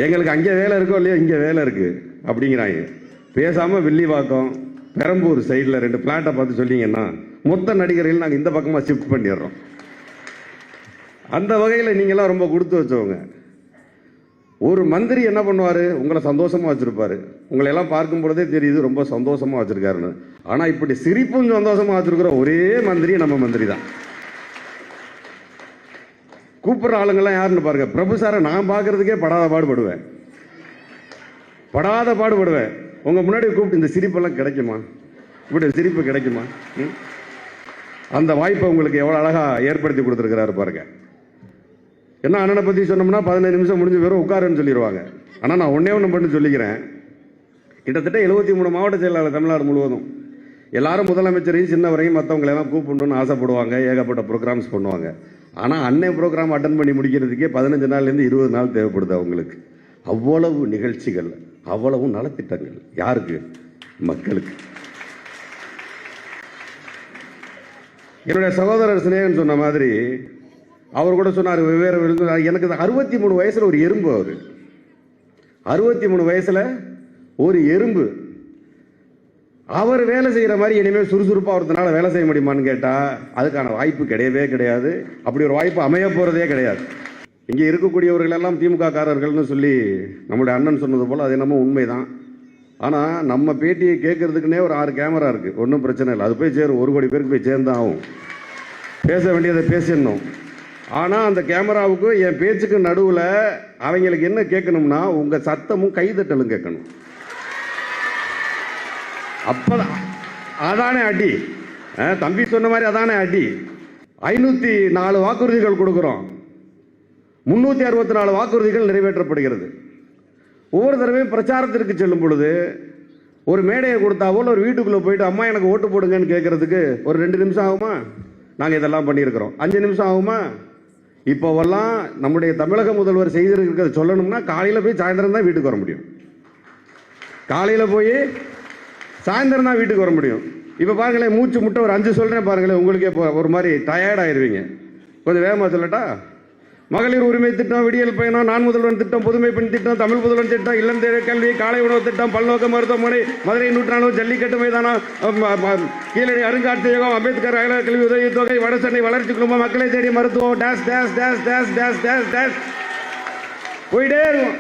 எங்களுக்கு அங்கே வேலை இருக்கோ இல்லையோ இங்கே வேலை இருக்கு அப்படிங்கிறாங்க. பேசாமல் வில்லிவாக்கம் பெரம்பூர் சைடில் 2 பிளாட்டை பார்த்து சொல்லிங்கன்னா மொத்த நடிகர்கள் நாங்கள் இந்த பக்கமாக ஷிஃப்ட் பண்ணிடுறோம். அந்த வகையில் நீங்களாம் ரொம்ப கொடுத்து வச்சவங்க. ஒரு மந்திரி என்ன பண்ணுவார்? உங்களை சந்தோஷமாக வச்சுருப்பார். உங்களை எல்லாம் பார்க்கும் பொழுதே தெரியுது ரொம்ப சந்தோஷமாக வச்சுருக்காருன்னு. ஆனால் இப்படி சிரிப்பும் சந்தோஷமாக வச்சுருக்கிற ஒரே மந்திரி நம்ம மந்திரி தான். கூப்பிட்ற ஆளுங்கள்லாம் யாருன்னு பாருங்க. பிரபு சாரை நான் பார்க்கறதுக்கே படாத பாடுபடுவேன். உங்க முன்னாடி கூப்பிட்டு இந்த சிரிப்பெல்லாம் கிடைக்குமா? இப்படி சிரிப்பு கிடைக்குமா? அந்த வாய்ப்பை உங்களுக்கு எவ்வளோ அழகா ஏற்படுத்தி கொடுத்துருக்கிறாரு பாருங்க. என்ன அண்ணனை பற்றி சொன்னோம்னா 15 நிமிஷம் முடிஞ்சு வெறும் உட்காருன்னு சொல்லிடுவாங்க. ஆனால் நான் ஒன்று பண்ணி சொல்லிக்கிறேன். கிட்டத்தட்ட 73 மாவட்ட செயலாளர் தமிழ்நாடு முழுவதும் எல்லாரும் முதலமைச்சரையும் சின்னவரையும் மற்றவங்களெல்லாம் கூப்பிடணும்னு ஆசைப்படுவாங்க. ஏகப்பட்ட ப்ரோக்ராம்ஸ் பண்ணுவாங்க. ஆனால் அன்னை ப்ரோக்ராம் அட்டன் பண்ணி முடிக்கிறதுக்கே 15 நாள்லேருந்து 20 நாள் தேவைப்படுது அவங்களுக்கு. அவ்வளவு நிகழ்ச்சிகள், அவ்வளவு நலத்திட்டங்கள். யாருக்கு? மக்களுக்கு. என்னுடைய சகோதரர் சினேகன் சொன்ன மாதிரி அவர் கூட சொன்னார், வெவ்வேறு எனக்கு 63 வயசுல ஒரு எறும்பு. அவர் 63 வயசுல ஒரு எறும்பு. அவர் வேலை செய்கிற மாதிரி இனிமேல் சுறுசுறுப்பாக ஒருத்தனால வேலை செய்ய முடியுமான்னு கேட்டால் அதுக்கான வாய்ப்பு கிடையவே கிடையாது. அப்படி ஒரு வாய்ப்பு அமைய போகிறதே கிடையாது. இங்கே இருக்கக்கூடியவர்கள் எல்லாம் திமுக காரர்கள்னு சொல்லி நம்முடைய அண்ணன் சொன்னது போல் அது என்னமோ உண்மைதான். ஆனால் நம்ம பேட்டியை கேட்கறதுக்குன்னே ஒரு 6 கேமரா இருக்குது. ஒன்றும் பிரச்சனை இல்லை. அது போய் சேரும். 1 கோடி பேருக்கு போய் சேர்ந்தான் ஆகும். பேச வேண்டியதை பேசிடணும். ஆனால் அந்த கேமராவுக்கு என் பேச்சுக்கு நடுவில் அவங்களுக்கு என்ன கேட்கணும்னா உங்கள் சத்தமும் கைதட்டலும் கேட்கணும். அப்பதான் அதானே அடி. தம்பி சொன்ன மாதிரி அதானே அடி. 504 வாக்குறுதிகள் கொடுக்கிறோம். 364 வாக்குறுதிகள் நிறைவேற்றப்படுகிறது. ஒவ்வொரு தடவையும் பிரச்சாரத்திற்கு செல்லும் பொழுது ஒரு மேடையை கொடுத்தாவோ ஒரு வீட்டுக்குள்ள போயிட்டு அம்மா எனக்கு ஓட்டு போடுங்கன்னு கேட்கறதுக்கு ஒரு 2 நிமிஷம் ஆகுமா? நாங்கள் இதெல்லாம் பண்ணியிருக்கிறோம். 5 நிமிஷம் ஆகுமா? இப்போவெல்லாம் நம்முடைய தமிழக முதல்வர் செய்திருக்கிறது சொல்லணும்னா காலையில் போய் சாயந்தரம் தான் வீட்டுக்கு வர முடியும். காலையில் போய் சாயந்தரம் தான் வீட்டுக்கு வர முடியும். இப்போ பாருங்களேன், மூச்சு முட்டை ஒரு 5 சொல்கிறேன் பாருங்களேன். உங்களுக்கே ஒரு மாதிரி டயர்ட் ஆயிடுவீங்க. கொஞ்சம் வேகமாக சொல்லட்டா? மகளிர் உரிமை திட்டம், விடியல் பயணம், நான் முதல்வன் திட்டம், புதுமை பெண் திட்டம், தமிழ் புதல்வன் திட்டம், இல்லம் தேவை கல்வி, காலை உணவு திட்டம், பல்நோக்க மருத்துவமனை, மதுரை நூற்றாண்டு, ஜல்லிக்கட்டு மைதானம், கீழடி அருங்காட்சியகம், அம்பேத்கர் அயல கல்வி உதவித்தொகை, வடசென்னை வளர்ச்சி குழுமம், மக்களை தேடி மருத்துவம், days days days days days days days போயிட்டே இருக்கும்.